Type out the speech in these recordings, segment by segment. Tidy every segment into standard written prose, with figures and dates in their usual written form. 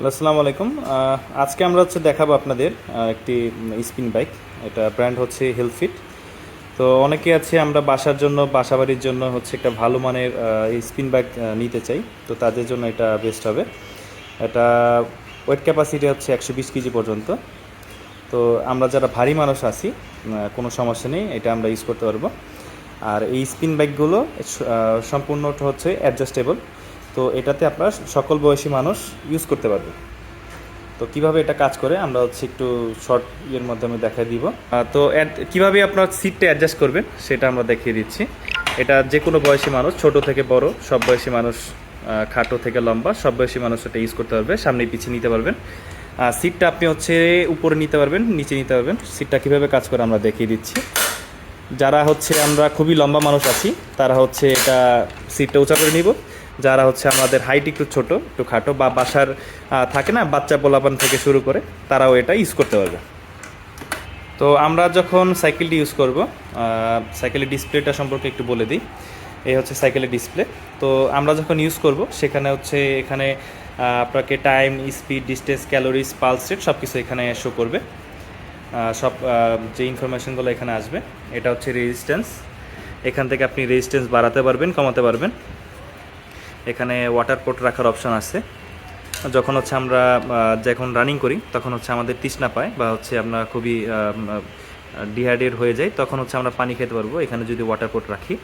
আসসালামু আলাইকুম। আজকে আমরা দেখাবো আপনাদের একটি স্পিন বাইক। এটা ব্র্যান্ড হচ্ছে হেলফিট। তো অনেকে আছে আমরা বাসার জন্য বাসাবাড়ির জন্য একটা ভালো মানের স্পিন বাইক নিতে চাই। তো তাদের জন্য এটা বেস্ট হবে। এটা ওয়েট ক্যাপাসিটি হচ্ছে 120 কেজি পর্যন্ত। তো আমরা যারা ভারী মানুষ আছি কোনো সমস্যা নেই, এটা আমরা ইউজ করতে পারবো। আর এই স্পিন বাইকগুলো সম্পূর্ণটা হচ্ছে অ্যাডজাস্টেবল। তো এটাতে আপনার সকল বয়সী মানুষ ইউজ করতে পারবে। তো কিভাবে এটা কাজ করে আমরা একটু শর্ট ইয়ের মাধ্যমে দেখাই দিব। তো কিভাবে আপনার সিটটা অ্যাডজাস্ট করবেন সেটা আমরা দেখিয়ে দিচ্ছি। এটা যে কোনো বয়সী মানুষ, ছোট থেকে বড়, সব বয়সী মানুষ, খাটো থেকে লম্বা, সব বয়সী মানুষ এটা ইউজ করতে পারবে। সামনে পিছিয়ে নিতে পারবেন। সিটটা আপনি উপরে নিতে পারবেন, নিচে নিতে পারবেন। সিটটা কিভাবে কাজ করে আমরা দেখিয়ে দিচ্ছি। যারা আমরা খুবই লম্বা মানুষ আছি তারা এটা সিটটা উঁচা করে নিব। যারা আমাদের হাইট একটু ছোট, একটু খাটো বা বাসার থাকে না বাচ্চা পোলাপান থেকে শুরু করে, তারাও এটা ইউজ করতে পারবে। তো আমরা যখন সাইকেলটি ইউজ করব, সাইকেলের ডিসপ্লেটা সম্পর্কে একটু বলে দিই। এই হচ্ছে সাইকেলের ডিসপ্লে। তো আমরা যখন ইউজ করব সেখানে এখানে আপনাকে time, speed, distance, calories, pulse rate সব কিছু এখানে শো করবে। সব যে ইনফরমেশনগুলো এখানে আসবে। এটা হচ্ছে রেজিস্ট্যান্স। এখান থেকে আপনি রেজিস্ট্যান্স বাড়াতে পারবেন, কমাতে পারবেন। এখানে ওয়াটার পোর্ট রাখার অপশান আছে। যখন আমরা যখন রানিং করি তখন আমাদের তৃষ্ণা পায় বা আমরা খুবই ডিহাইড্রেট হয়ে যাই, তখন আমরা পানি খেতে পারবো এখানে যদি ওয়াটার পোর্ট রাখি।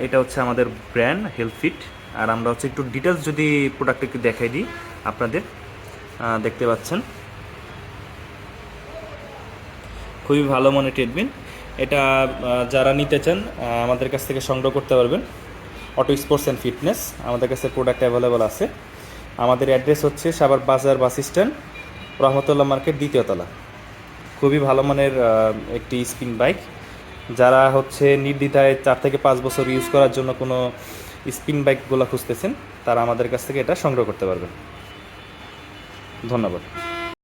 এটা আমাদের ব্র্যান্ড হেলফিট। আর আমরা একটু ডিটেলস যদি প্রোডাক্ট একটু দেখাই দিই আপনাদের। দেখতে পাচ্ছেন খুবই ভালো মানের ট্রেডমিল। এটা যারা নিতে চান আমাদের কাছ থেকে সংগ্রহ করতে পারবেন। অটো স্পোর্টস অ্যান্ড ফিটনেস আমাদের কাছে প্রোডাক্ট অ্যাভেলেবল আছে। আমাদের অ্যাড্রেস হচ্ছে সাভার বাজার বাস স্ট্যান্ড, রহমতুল্লাহ মার্কেট, দ্বিতীয় তলা। খুবই ভালো মানের একটি স্পিন বাইক। যারা নির্দ্বিধায় 4 থেকে 5 বছর ইউজ করার জন্য কোনো স্পিন বাইকগুলো খুঁজতেছেন, তারা আমাদের কাছ থেকে এটা সংগ্রহ করতে পারবেন। ধন্যবাদ।